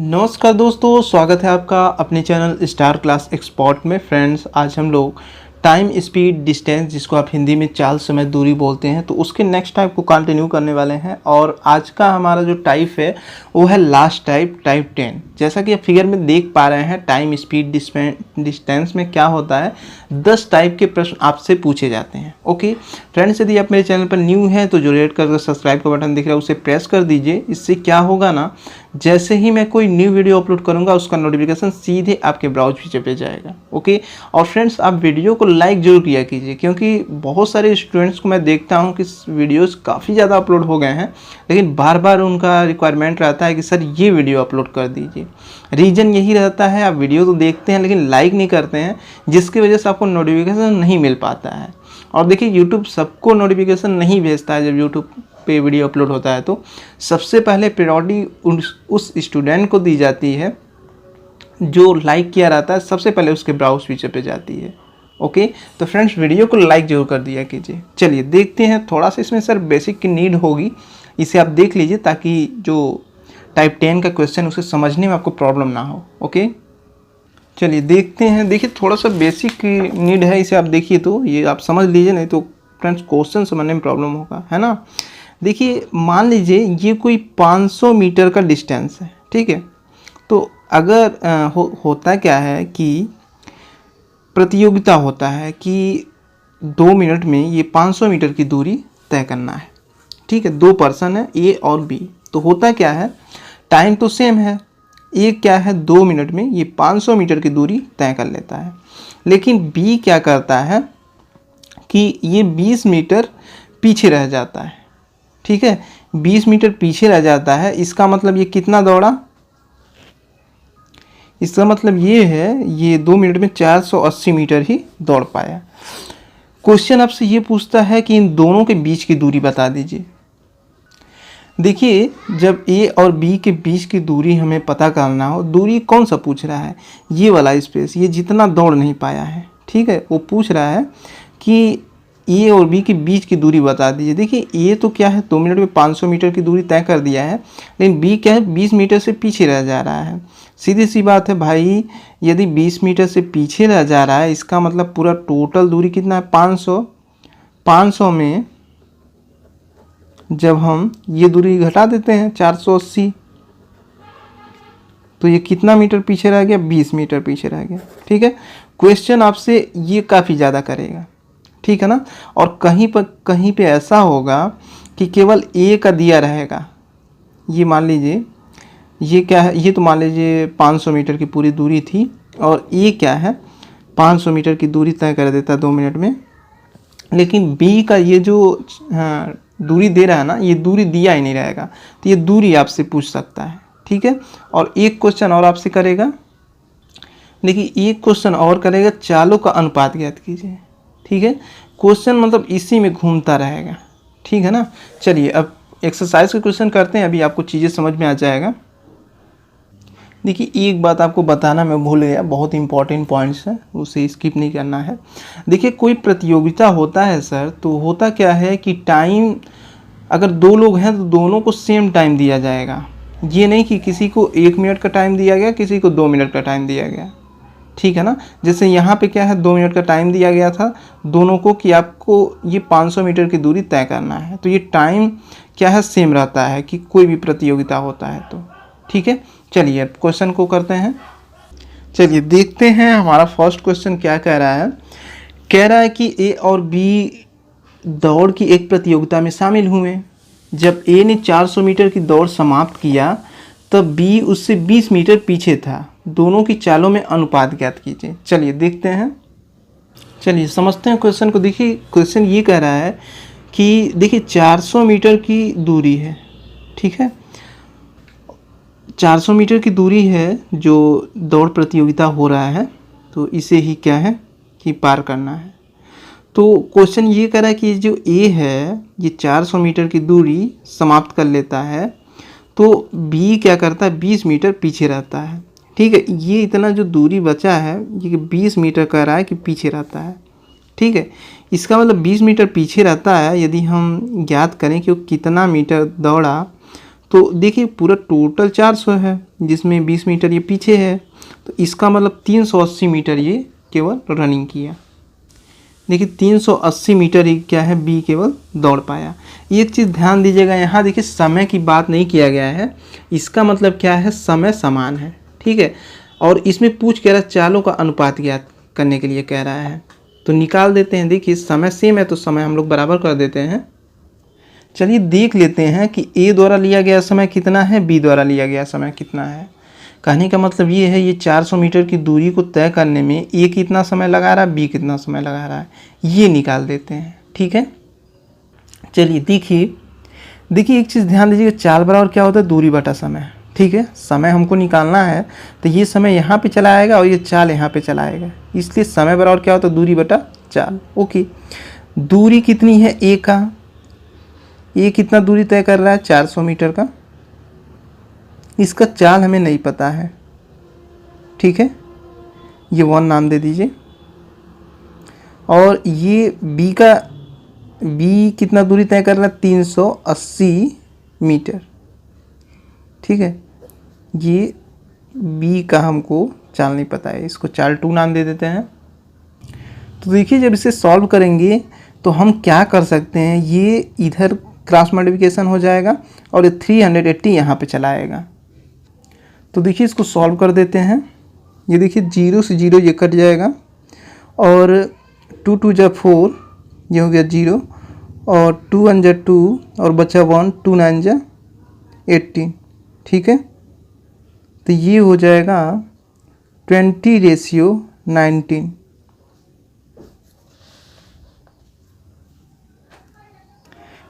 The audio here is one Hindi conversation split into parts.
नमस्कार दोस्तों, स्वागत है आपका अपने चैनल स्टार क्लास एक्सपर्ट में। फ्रेंड्स, आज हम लोग टाइम स्पीड डिस्टेंस, जिसको आप हिंदी में चाल समय दूरी बोलते हैं, तो उसके नेक्स्ट टाइप को कंटिन्यू करने वाले हैं। और आज का हमारा जो टाइप है वो है लास्ट टाइप 10। जैसा कि आप फिगर में देख पा रहे हैं, टाइम स्पीड डिस्टेंस में क्या होता है, 10 टाइप के प्रश्न आपसे पूछे जाते हैं। ओके फ्रेंड्स, यदि आप मेरे चैनल पर न्यू हैं तो जो रेड कलर का सब्सक्राइब का बटन दिख रहा है उसे प्रेस कर दीजिए। इससे क्या होगा ना, जैसे ही मैं कोई न्यू वीडियो अपलोड करूंगा उसका नोटिफिकेशन सीधे आपके ब्राउज़र पे जाएगा। ओके, और फ्रेंड्स, आप वीडियो को लाइक जरूर किया कीजिए, क्योंकि बहुत सारे स्टूडेंट्स को मैं देखता हूं कि वीडियोस काफ़ी ज़्यादा अपलोड हो गए हैं, लेकिन बार बार उनका रिक्वायरमेंट रहता है कि सर ये वीडियो अपलोड कर दीजिए। रीज़न यही रहता है, आप वीडियो तो देखते हैं लेकिन लाइक नहीं करते हैं, जिसकी वजह से आपको नोटिफिकेशन नहीं मिल पाता है। और देखिए, यूट्यूब सबको नोटिफिकेशन नहीं भेजता है। जब यूट्यूब पे वीडियो अपलोड होता है तो सबसे पहले प्रायोरिटी उस स्टूडेंट को दी जाती है जो लाइक किया रहता है, सबसे पहले उसके ब्राउज फीचर पे जाती है। ओके, तो फ्रेंड्स, वीडियो को लाइक जरूर कर दिया कीजिए। चलिए देखते हैं, थोड़ा सा इसमें सर बेसिक की नीड होगी, इसे आप देख लीजिए ताकि जो टाइप 10 का क्वेश्चन उसे समझने में आपको प्रॉब्लम ना हो। ओके, चलिए देखते हैं। देखिए, थोड़ा सा बेसिक की नीड है, इसे आप देखिए तो ये आप समझ लीजिए, नहीं तो फ्रेंड्स क्वेश्चन समझने में प्रॉब्लम होगा, है ना। देखिए, मान लीजिए ये कोई 500 मीटर का डिस्टेंस है, ठीक है। तो अगर होता क्या है कि प्रतियोगिता होता है कि 2 मिनट में ये 500 मीटर की दूरी तय करना है, ठीक है। 2 पर्सन है, ए और बी। तो होता क्या है, टाइम तो सेम है, ए क्या है 2 मिनट में ये 500 मीटर की दूरी तय कर लेता है, लेकिन बी क्या करता है कि ये 20 मीटर पीछे रह जाता है, ठीक है। 20 मीटर पीछे रह जाता है, इसका मतलब ये कितना दौड़ा, इसका मतलब ये है ये 2 मिनट में 480 मीटर ही दौड़ पाया। क्वेश्चन आपसे ये पूछता है कि इन दोनों के बीच की दूरी बता दीजिए। देखिए, जब ए और बी के बीच की दूरी हमें पता करना हो, दूरी कौन सा पूछ रहा है, ये वाला स्पेस, ये जितना दौड़ नहीं पाया है, ठीक है, वो पूछ रहा है कि ए और बी के बीच की दूरी बता दीजिए। देखिए, ए तो क्या है 2 मिनट में 500 मीटर की दूरी तय कर दिया है, लेकिन बी क्या है 20 मीटर से पीछे रह जा रहा है। सीधी सी बात है भाई, यदि 20 मीटर से पीछे रह जा रहा है, इसका मतलब पूरा टोटल दूरी कितना है 500। 500 में जब हम ये दूरी घटा देते हैं 480, तो ये कितना मीटर पीछे रह गया, 20 मीटर पीछे रह गया, ठीक है। क्वेश्चन आपसे ये काफ़ी ज़्यादा करेगा, ठीक है ना। और कहीं पे ऐसा होगा कि केवल ए का दिया रहेगा। ये मान लीजिए, ये क्या है, ये तो मान लीजिए 500 मीटर की पूरी दूरी थी, और ए क्या है 500 मीटर की दूरी तय कर देता 2 मिनट में, लेकिन बी का ये जो दूरी दे रहा है ना, ये दूरी दिया ही नहीं रहेगा, तो ये दूरी आपसे पूछ सकता है, ठीक है। और एक क्वेश्चन और आपसे करेगा, देखिए एक क्वेश्चन और करेगा, चालों का अनुपात ज्ञात कीजिए, ठीक है। क्वेश्चन मतलब इसी में घूमता रहेगा, ठीक है ना। चलिए अब एक्सरसाइज के क्वेश्चन करते हैं, अभी आपको चीज़ें समझ में आ जाएगा। देखिए, एक बात आपको बताना मैं भूल गया, बहुत इंपॉर्टेंट पॉइंट्स है, उसे स्किप नहीं करना है। देखिए, कोई प्रतियोगिता होता है सर, तो होता क्या है कि टाइम, अगर 2 लोग हैं तो दोनों को सेम टाइम दिया जाएगा। ये नहीं कि किसी को 1 मिनट का टाइम दिया गया, किसी को 2 मिनट का टाइम दिया गया, ठीक है ना। जैसे यहाँ पे क्या है 2 मिनट का टाइम दिया गया था दोनों को कि आपको ये 500 मीटर की दूरी तय करना है, तो ये टाइम क्या है सेम रहता है कि कोई भी प्रतियोगिता होता है तो, ठीक है। चलिए अब क्वेश्चन को करते हैं। चलिए देखते हैं हमारा फर्स्ट क्वेश्चन क्या कह रहा है। कह रहा है कि ए और बी दौड़ की एक प्रतियोगिता में शामिल हुए। जब ए ने 400 मीटर की दौड़ समाप्त किया तब बी उससे 20 मीटर पीछे था। दोनों की चालों में अनुपात ज्ञात कीजिए। चलिए देखते हैं, चलिए समझते हैं क्वेश्चन को। देखिए, क्वेश्चन ये कह रहा है कि देखिए 400 मीटर की दूरी है, ठीक है। 400 मीटर की दूरी है जो दौड़ प्रतियोगिता हो रहा है, तो इसे ही क्या है कि पार करना है। तो क्वेश्चन ये कह रहा है कि जो ए है ये 400 मीटर की दूरी समाप्त कर लेता है, तो बी क्या करता है 20 मीटर पीछे रहता है, ठीक है। ये इतना जो दूरी बचा है ये 20 मीटर कह रहा है कि पीछे रहता है, ठीक है। इसका मतलब 20 मीटर पीछे रहता है। यदि हम ज्ञात करें कि वो कितना मीटर दौड़ा, तो देखिए पूरा टोटल 400 है, जिसमें 20 मीटर ये पीछे है, तो इसका मतलब 380 मीटर ये केवल रनिंग किया। देखिए 380 मीटर ही क्या है, बी केवल दौड़ पाया। एक चीज़ ध्यान दीजिएगा, यहाँ देखिए समय की बात नहीं किया गया है, इसका मतलब क्या है, समय समान है, ठीक है। और इसमें पूछ कह रहा है चालों का अनुपात ज्ञात करने के लिए कह रहा है, तो निकाल देते हैं। देखिए समय सेम है तो समय हम लोग बराबर कर देते हैं। चलिए देख लेते हैं कि ए द्वारा लिया गया समय कितना है, बी द्वारा लिया गया समय कितना है। कहने का मतलब ये है, ये 400 मीटर की दूरी को तय करने में ए कितना समय लगा रहा है, बी कितना समय लगा रहा है, ये निकाल देते हैं, ठीक है। चलिए देखिए एक चीज़ ध्यान दीजिएगा, चाल बराबर क्या होता है, दूरी बटा समय, ठीक है। समय हमको निकालना है तो ये समय यहाँ पे चला आएगा और ये चाल यहाँ पे चला आएगा, इसलिए समय बराबर क्या होता है, दूरी बटा चाल। ओके, दूरी कितनी है ए का, ये कितना दूरी तय कर रहा है, 400 मीटर का। इसका चाल हमें नहीं पता है, ठीक है, ये 1 नाम दे दीजिए। और ये बी कितना दूरी तय कर रहा है, 380 मीटर, ठीक है। ये बी का हमको चाल नहीं पता है, इसको चाल 2 नाम दे देते हैं। तो देखिए जब इसे सॉल्व करेंगे तो हम क्या कर सकते हैं, ये इधर क्रॉस मल्टीप्लिकेशन हो जाएगा और ये 380 यहाँ पे चला आएगा। तो देखिए इसको सॉल्व कर देते हैं। ये देखिए 0 से 0 ये कट जाएगा और 2 2 जा 4, ये हो गया 0 और 2 1 जा 2 और बचा 1, 2 9 जा 18, ठीक है। तो ये हो जाएगा 20:19।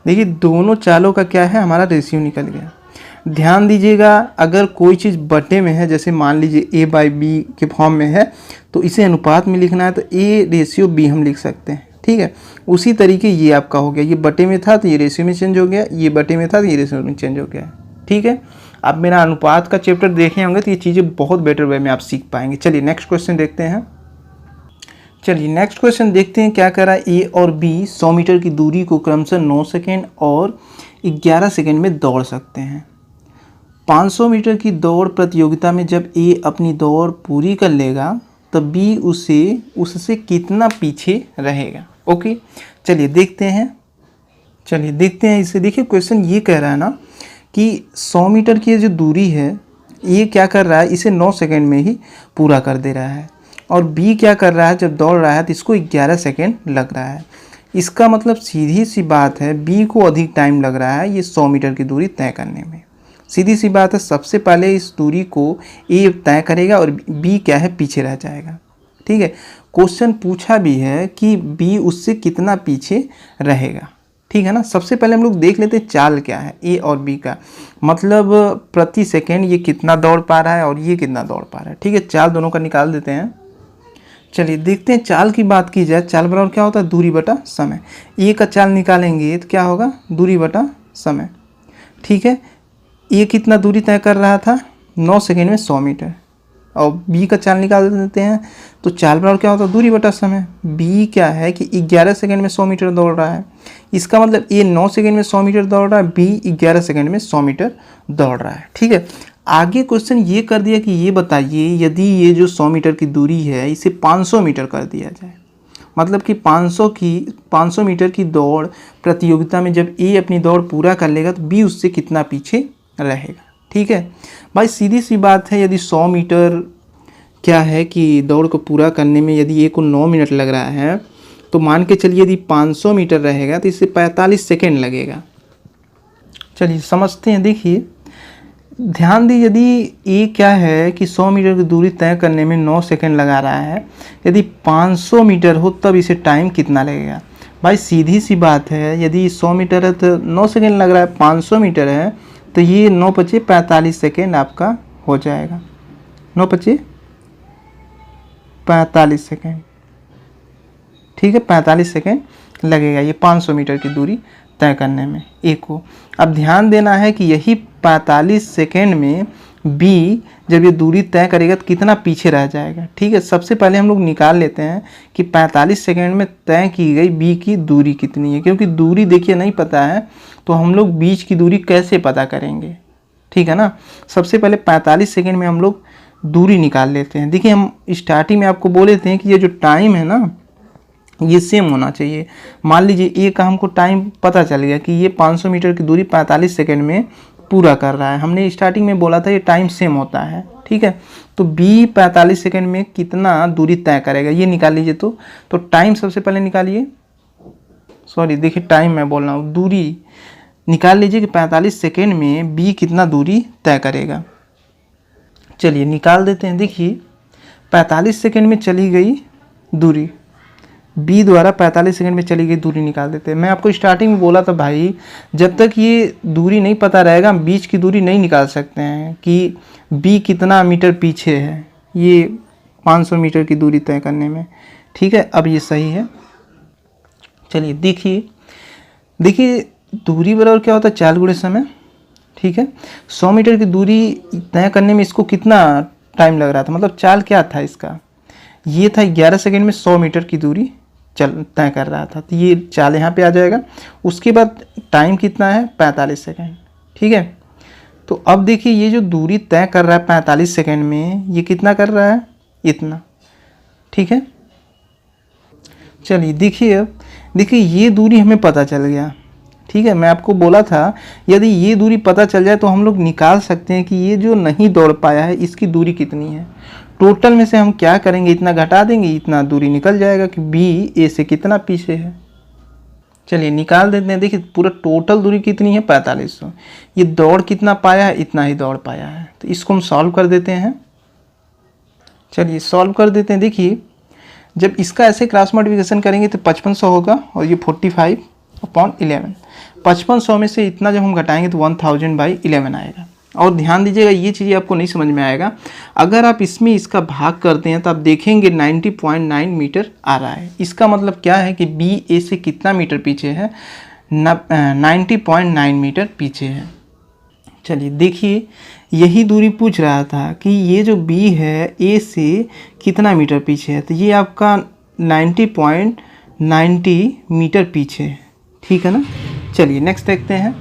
देखिए दोनों चालों का क्या है, हमारा रेशियो निकल गया। ध्यान दीजिएगा, अगर कोई चीज़ बटे में है, जैसे मान लीजिए A/B के फॉर्म में है, तो इसे अनुपात में लिखना है तो A/B हम लिख सकते हैं, ठीक है। उसी तरीके ये आपका हो गया, ये बटे में था तो ये रेशियो में चेंज हो गया, ये बटे में था तो ये रेशियो में चेंज हो गया, ठीक है। आप मेरा अनुपात का चैप्टर देखे होंगे तो ये चीज़ें बहुत बेटर वे में आप सीख पाएंगे। चलिए नेक्स्ट क्वेश्चन देखते हैं। चलिए नेक्स्ट क्वेश्चन देखते हैं क्या कर रहा है। ए और बी 100 मीटर की दूरी को क्रमशः 9 सेकेंड और 11 सेकेंड में दौड़ सकते हैं। 500 मीटर की दौड़ प्रतियोगिता में जब ए अपनी दौड़ पूरी कर लेगा तब बी उससे कितना पीछे रहेगा। ओके, चलिए देखते हैं इसे। देखिए क्वेश्चन ये कह रहा है ना कि 100 मीटर की जो दूरी है, ये क्या कर रहा है, इसे 9 सेकेंड में ही पूरा कर दे रहा है, और बी क्या कर रहा है, जब दौड़ रहा है तो इसको 11 सेकेंड लग रहा है। इसका मतलब सीधी सी बात है, बी को अधिक टाइम लग रहा है ये 100 मीटर की दूरी तय करने में। सीधी सी बात है, सबसे पहले इस दूरी को ए तय करेगा और बी क्या है, पीछे रह जाएगा, ठीक है। क्वेश्चन पूछा भी है कि बी उससे कितना पीछे रहेगा, ठीक है ना। सबसे पहले हम लोग देख लेते हैं चाल क्या है ए और बी का, मतलब प्रति सेकेंड ये कितना दौड़ पा रहा है और ये कितना दौड़ पा रहा है, ठीक है। चाल दोनों का निकाल देते हैं। चलिए देखते हैं, चाल की बात की जाए, चाल बराबर क्या होता है, दूरी बटा समय। ए का चाल निकालेंगे तो क्या होगा, दूरी बटा समय, ठीक है। ए कितना दूरी तय कर रहा था, 9 सेकेंड में 100 मीटर, और बी का चाल निकाल देते हैं तो चाल बराबर क्या होता है, दूरी बटा समय। बी क्या है कि 11 सेकेंड में 100 मीटर दौड़ रहा है, इसका मतलब ए 9 सेकेंड में 100 मीटर दौड़ रहा है, बी 11 सेकेंड में 100 मीटर दौड़ रहा है, ठीक है। आगे क्वेश्चन ये कर दिया कि ये बताइए यदि ये जो 100 मीटर की दूरी है इसे 500 मीटर कर दिया जाए, मतलब कि 500 मीटर की दौड़ प्रतियोगिता में जब ए अपनी दौड़ पूरा कर लेगा तो बी उससे कितना पीछे रहेगा, ठीक है भाई। सीधी सी बात है, यदि 100 मीटर क्या है कि दौड़ को पूरा करने में यदि ए को 9 मिनट लग रहा है, तो मान के चलिए यदि 500 मीटर रहेगा तो इससे 45 सेकेंड लगेगा। चलिए समझते हैं। देखिए ध्यान दी, यदि ए क्या है कि 100 मीटर की दूरी तय करने में 9 सेकेंड लगा रहा है, यदि 500 मीटर हो तब इसे टाइम कितना लगेगा। भाई सीधी सी बात है, यदि 100 मीटर है तो 9 सेकेंड लग रहा है, 500 मीटर है तो ये 9 × 5 = 45 सेकेंड आपका हो जाएगा। 9 × 5 = 45 सेकेंड, ठीक है। 45 सेकेंड लगेगा ये 500 मीटर की दूरी तय करने में ए को। अब ध्यान देना है कि यही 45 सेकेंड में बी जब ये दूरी तय करेगा तो कितना पीछे रह जाएगा, ठीक है। सबसे पहले हम लोग निकाल लेते हैं कि 45 सेकेंड में तय की गई बी की दूरी कितनी है, क्योंकि दूरी देखिए नहीं पता है तो हम लोग बीच की दूरी कैसे पता करेंगे, ठीक है ना। सबसे पहले 45 सेकेंड में हम लोग दूरी निकाल लेते हैं। देखिए हम स्टार्टिंग में आपको बोले थे कि ये जो टाइम है ना ये सेम होना चाहिए। मान लीजिए ए का हमको टाइम पता चल गया कि ये 500 मीटर की दूरी 45 सेकेंड में पूरा कर रहा है। हमने स्टार्टिंग में बोला था ये टाइम सेम होता है, ठीक है। तो बी 45 सेकेंड में कितना दूरी तय करेगा ये निकाल लीजिए। तो टाइम सबसे पहले निकालिए, सॉरी देखिए टाइम मैं बोल रहा हूँ, दूरी निकाल लीजिए कि 45 सेकेंड में बी कितना दूरी तय करेगा। चलिए निकाल देते हैं। देखिए 45 सेकेंड में चली गई दूरी, बी द्वारा 45 सेकंड में चली गई दूरी निकाल देते हैं। मैं आपको स्टार्टिंग में बोला था भाई जब तक ये दूरी नहीं पता रहेगा बीच की दूरी नहीं निकाल सकते हैं कि बी कितना मीटर पीछे है ये 500 मीटर की दूरी तय करने में, ठीक है। अब ये सही है। चलिए देखिए दूरी बराबर क्या होता है 4 गुणे समय, ठीक है। 100 मीटर की दूरी तय करने में इसको कितना टाइम लग रहा था, मतलब चाल क्या था इसका, ये था 11 सेकंड में 100 मीटर की दूरी तय कर रहा था। तो ये चाल यहाँ पे आ जाएगा। उसके बाद टाइम कितना है 45 सेकंड, ठीक है। तो अब देखिए ये जो दूरी तय कर रहा है 45 सेकंड में ये कितना कर रहा है, इतना, ठीक है। चलिए देखिए अब देखिए ये दूरी हमें पता चल गया, ठीक है। मैं आपको बोला था यदि ये दूरी पता चल जाए तो हम लोग निकाल सकते हैं कि ये जो नहीं दौड़ पाया है इसकी दूरी कितनी है। टोटल में से हम क्या करेंगे, इतना घटा देंगे, इतना दूरी निकल जाएगा कि बी ए से कितना पीछे है। चलिए निकाल देते हैं। देखिए पूरा टोटल दूरी कितनी है 4500, ये दौड़ कितना पाया है, इतना ही दौड़ पाया है। तो इसको हम सॉल्व कर देते हैं। चलिए सॉल्व कर देते हैं। देखिए जब इसका ऐसे क्रॉस मल्टीप्लिकेशन करेंगे तो 5500 होगा और ये 45/11, 5500 में से इतना जब हम घटाएंगे तो 1000/11 आएगा। और ध्यान दीजिएगा ये चीज़ आपको नहीं समझ में आएगा, अगर आप इसमें इसका भाग करते हैं तो आप देखेंगे 90.9 मीटर आ रहा है। इसका मतलब क्या है कि बी ए से कितना मीटर पीछे है, 90.9 मीटर पीछे है। चलिए देखिए यही दूरी पूछ रहा था कि ये जो बी है ए से कितना मीटर पीछे है, तो ये आपका 90.90 मीटर पीछे है, ठीक है ना। चलिए नेक्स्ट देखते हैं।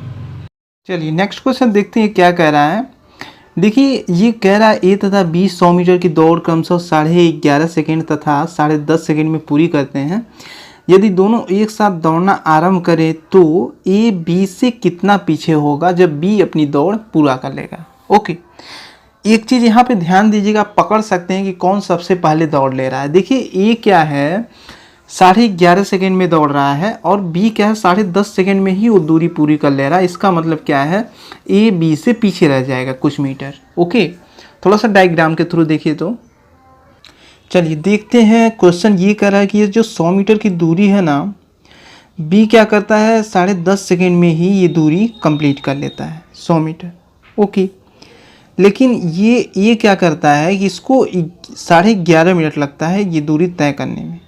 चलिए नेक्स्ट क्वेश्चन देखते हैं क्या कह रहा है। देखिए ये कह रहा है ए तथा बी 100 मीटर की दौड़ क्रमशः 11.5 सेकेंड तथा 10.5 सेकेंड में पूरी करते हैं। यदि दोनों एक साथ दौड़ना आरंभ करें तो ए बी से कितना पीछे होगा जब बी अपनी दौड़ पूरा कर लेगा। ओके, एक चीज़ यहाँ पे ध्यान दीजिएगा, पकड़ सकते हैं कि कौन सबसे पहले दौड़ ले रहा है। देखिए ए क्या है 11.5 सेकेंड में दौड़ रहा है और बी क्या है 10.5 सेकेंड में ही वो दूरी पूरी कर ले रहा है। इसका मतलब क्या है ए बी से पीछे रह जाएगा कुछ मीटर। ओके, थोड़ा सा डायग्राम के थ्रू देखिए तो चलिए देखते हैं। क्वेश्चन ये कह रहा है कि ये जो 100 मीटर की दूरी है ना, बी क्या करता है 10.5 सेकेंड में ही ये दूरी कंप्लीट कर लेता है 100 मीटर। ओके, लेकिन ये क्या करता है कि इसको 11.5 मिनट लगता है ये दूरी तय करने में।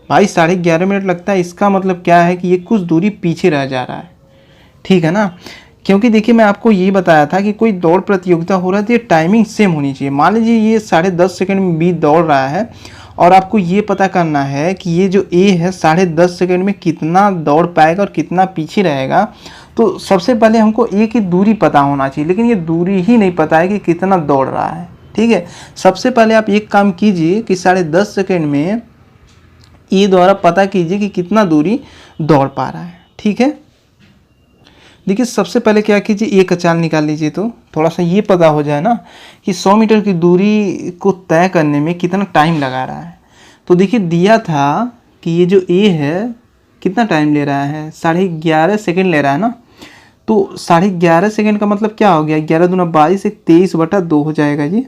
भाई 11.5 मिनट लगता है, इसका मतलब क्या है कि ये कुछ दूरी पीछे रह जा रहा है, ठीक है ना। क्योंकि देखिए मैं आपको ये बताया था कि कोई दौड़ प्रतियोगिता हो रहा है तो ये टाइमिंग सेम होनी चाहिए। मान लीजिए ये 10.5 सेकेंड में बी दौड़ रहा है और आपको ये पता करना है कि ये जो ए है 10.5 सेकेंड में कितना दौड़ पाएगा और कितना पीछे रहेगा। तो सबसे पहले हमको ए की दूरी पता होना चाहिए, लेकिन ये दूरी ही नहीं पता है कि कितना दौड़ रहा है, ठीक है। सबसे पहले आप एक काम कीजिए कि 10.5 सेकेंड में ए द्वारा पता कीजिए कि कितना दूरी दौड़ पा रहा है, ठीक है। देखिए सबसे पहले क्या कीजिए ए का चाल निकाल लीजिए तो थोड़ा सा ये पता हो जाए ना कि 100 मीटर की दूरी को तय करने में कितना टाइम लगा रहा है। तो देखिए दिया था कि ये जो ए है कितना टाइम ले रहा है 11.5 सेकेंड ले रहा है ना। तो 11.5 सेकेंड का मतलब क्या हो गया 11 दूना 22 23/2 हो जाएगा ये,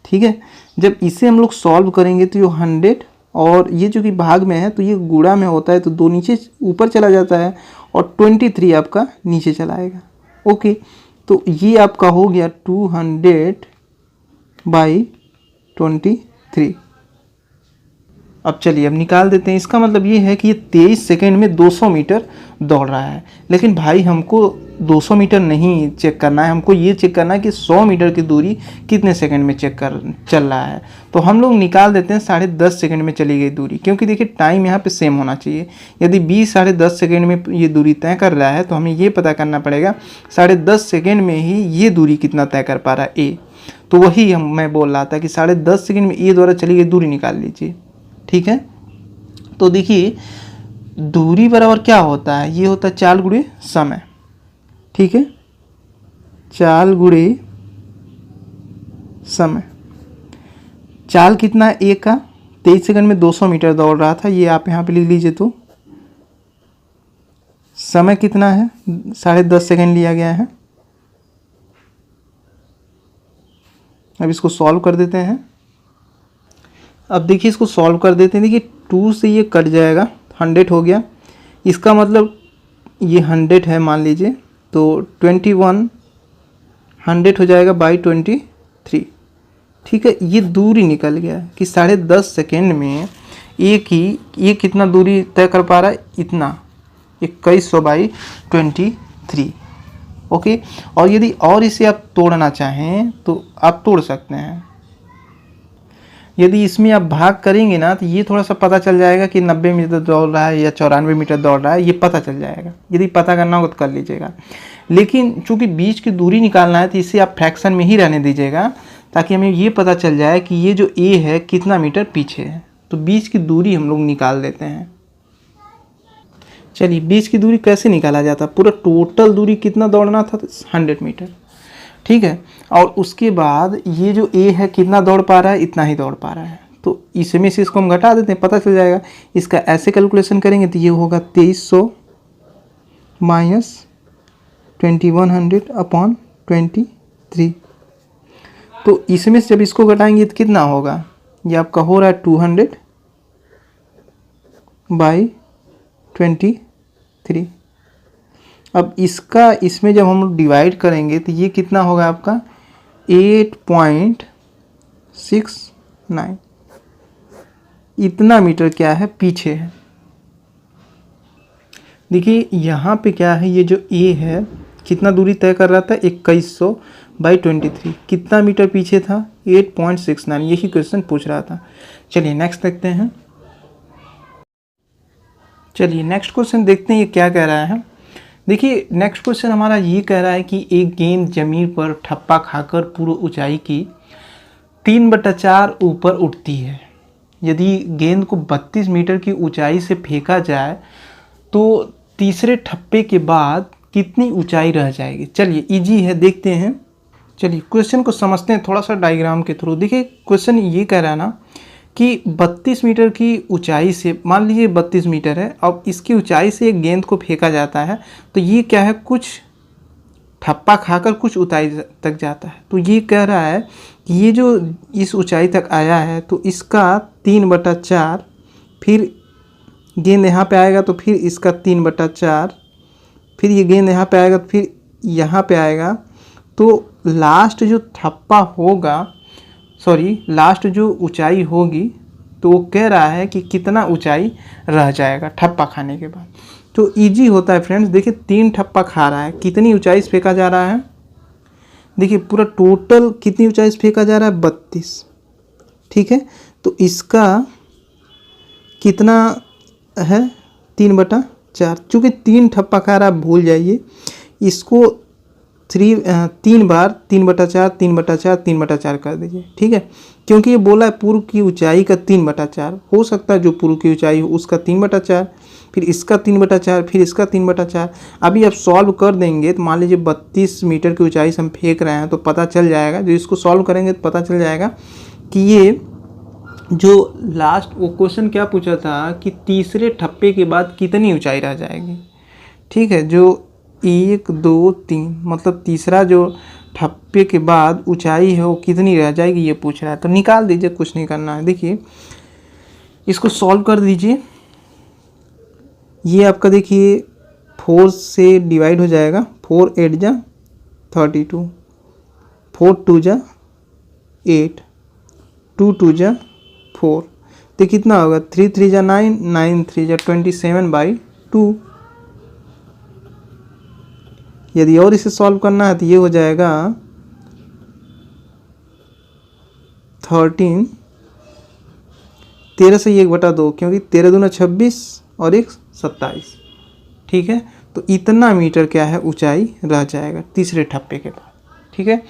ठीक है। जब इसे हम लोग सॉल्व करेंगे तो ये 100 और ये जो कि भाग में है तो ये गुणा में होता है तो 2 नीचे ऊपर चला जाता है और 23 आपका नीचे चला आएगा। ओके, तो ये आपका हो गया 200/23। अब चलिए अब निकाल देते हैं। इसका मतलब ये है कि ये 23 सेकेंड में 200 मीटर दौड़ रहा है। लेकिन भाई हमको 200 मीटर नहीं चेक करना है, हमको ये चेक करना है कि 100 मीटर की दूरी कितने सेकंड में चल रहा है। तो हम लोग निकाल देते हैं 10.5 सेकंड में चली गई दूरी, क्योंकि देखिए टाइम यहाँ पे सेम होना चाहिए। यदि 20 10.5 सेकंड में ये दूरी तय कर रहा है तो हमें ये पता करना पड़ेगा 10.5 सेकंड में ही ये दूरी कितना तय कर पा रहा है ए। तो वही मैं बोल रहा था कि 10.5 सेकंड में ए द्वारा चली गई दूरी निकाल लीजिए। ठीक है, तो देखिए दूरी बराबर क्या होता है, ये होता है चाल गुणे समय। ठीक है, चाल गुणे समय। चाल कितना है ए का, 23 सेकंड में 200 मीटर दौड़ रहा था, ये आप यहाँ पे लिख लीजिए। तो समय कितना है, 10.5 सेकंड लिया गया है। अब इसको सॉल्व कर देते हैं। अब देखिए इसको सॉल्व कर देते हैं। देखिए 2 से ये कट जाएगा, 100 हो गया। इसका मतलब ये 100 है मान लीजिए, तो 21 100 हो जाएगा बाई 23। ठीक है, ये दूरी निकल गया कि 10.5 सेकेंड में ये कितना दूरी तय कर पा रहा है, इतना 2100 बाई 23। ओके, और यदि और इसे आप तोड़ना चाहें तो आप तोड़ सकते हैं। यदि इसमें आप भाग करेंगे ना तो ये थोड़ा सा पता चल जाएगा कि 90 मीटर दौड़ रहा है या 94 मीटर दौड़ रहा है, ये पता चल जाएगा। यदि पता करना होगा तो कर लीजिएगा। लेकिन चूंकि बीच की दूरी निकालना है तो इसे आप फ्रैक्शन में ही रहने दीजिएगा, ताकि हमें ये पता चल जाए कि ये जो ए है कितना मीटर पीछे है। तो बीच की दूरी हम लोग निकाल देते हैं। चलिए बीच की दूरी कैसे निकाला जाता है, पूरा टोटल दूरी कितना दौड़ना था, 100 मीटर। ठीक है, और उसके बाद ये जो ए है कितना दौड़ पा रहा है, इतना ही दौड़ पा रहा है। तो इसमें से इसको हम घटा देते हैं, पता चल जाएगा। इसका ऐसे कैलकुलेशन करेंगे तो ये होगा 2300 माइनस 2100 अपॉन 23। तो इसमें से जब इसको घटाएंगे तो कितना होगा, ये आपका हो रहा है 200 बाई 23। अब इसमें जब हम डिवाइड करेंगे तो ये कितना होगा आपका 8.69। इतना मीटर क्या है, पीछे है। देखिए यहाँ पे क्या है, ये जो ए है कितना दूरी तय कर रहा था, 2100 बाई 23। कितना मीटर पीछे था, 8.69। यही क्वेश्चन पूछ रहा था। चलिए नेक्स्ट देखते हैं। चलिए नेक्स्ट क्वेश्चन देखते हैं ये क्या कह रहा है। देखिए नेक्स्ट क्वेश्चन हमारा ये कह रहा है कि एक गेंद जमीन पर ठप्पा खाकर पूर्व ऊंचाई की 3/4 ऊपर उठती है। यदि गेंद को 32 मीटर की ऊंचाई से फेंका जाए तो तीसरे ठप्पे के बाद कितनी ऊंचाई रह जाएगी। चलिए इजी है, देखते हैं। चलिए क्वेश्चन को समझते हैं थोड़ा सा डायग्राम के थ्रू। देखिए क्वेश्चन ये कह रहा है ना कि 32 मीटर की ऊंचाई से, मान लीजिए 32 मीटर है, अब इसकी ऊंचाई से एक गेंद को फेंका जाता है तो ये क्या है, कुछ ठप्पा खाकर कुछ ऊंचाई तक जाता है। तो ये कह रहा है कि ये जो इस ऊंचाई तक आया है तो इसका 3/4, फिर गेंद यहाँ पे आएगा तो फिर इसका 3/4, फिर ये गेंद यहाँ पे आएगा तो फिर यहाँ पे आएगा। तो लास्ट जो ठप्पा होगा, लास्ट जो ऊंचाई होगी, तो वो कह रहा है कि कितना ऊंचाई रह जाएगा ठप्पा खाने के बाद। तो इजी होता है फ्रेंड्स। देखिए 3 ठप्पा खा रहा है, कितनी ऊंचाई से फेंका जा रहा है, देखिए पूरा टोटल कितनी ऊंचाई से फेंका जा रहा है, 32। ठीक है, तो इसका कितना है, 3/4। चूँकि 3 ठप्पा खा रहा है, भूल जाइए इसको 3 बार 3/4 3/4 3/4 कर दीजिए। ठीक है, क्योंकि ये बोला है पूर्व की ऊंचाई का 3/4, हो सकता है जो पूर्व की ऊंचाई हो उसका 3/4, फिर इसका 3/4, फिर इसका 3/4। अभी आप सॉल्व कर देंगे तो मान लीजिए 32 मीटर की ऊंचाई से हम फेंक रहे हैं तो पता चल जाएगा, जो इसको सॉल्व करेंगे तो पता चल जाएगा कि ये जो लास्ट वो क्वेश्चन क्या पूछा था कि तीसरे ठप्पे के बाद कितनी ऊंचाई रह जाएगी। ठीक है, जो 1 2 3 मतलब तीसरा जो ठप्पे के बाद ऊंचाई है वो कितनी रह जाएगी, ये पूछ रहा है। तो निकाल दीजिए, कुछ नहीं करना है। देखिए इसको सॉल्व कर दीजिए। ये आपका देखिए 4 से डिवाइड हो जाएगा, 4 8 जा 32, 4 2 जा 8, 2 2 जा 4, तो कितना होगा 3 3 जा 9, 9 3 जा 27/2। यदि और इसे सॉल्व करना है तो ये हो जाएगा 13, 13 से 1/2, क्योंकि 13 दूना 26 और 1 27। ठीक है, तो इतना मीटर क्या है ऊंचाई रह जाएगा तीसरे ठप्पे के बाद। ठीक है,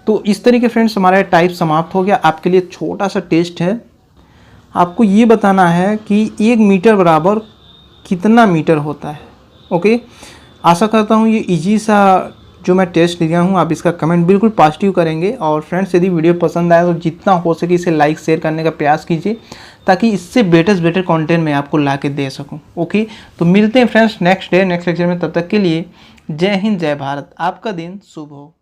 तो इस तरीके फ्रेंड्स हमारा टाइप समाप्त हो गया। आपके लिए छोटा सा टेस्ट है, आपको ये बताना है कि 1 मीटर बराबर कितना मीटर होता है। ओके, आशा करता हूँ ये इजी सा जो मैं टेस्ट लिया हूँ आप इसका कमेंट बिल्कुल पॉजिटिव करेंगे। और फ्रेंड्स यदि वीडियो पसंद आए तो जितना हो सके इसे लाइक शेयर करने का प्रयास कीजिए, ताकि इससे बेटर से बेटर कंटेंट मैं आपको ला के दे सकूँ। ओके, तो मिलते हैं friends next day next lecture में। तब तक के लिए जय हिंद जय भारत, आपका दिन शुभ हो।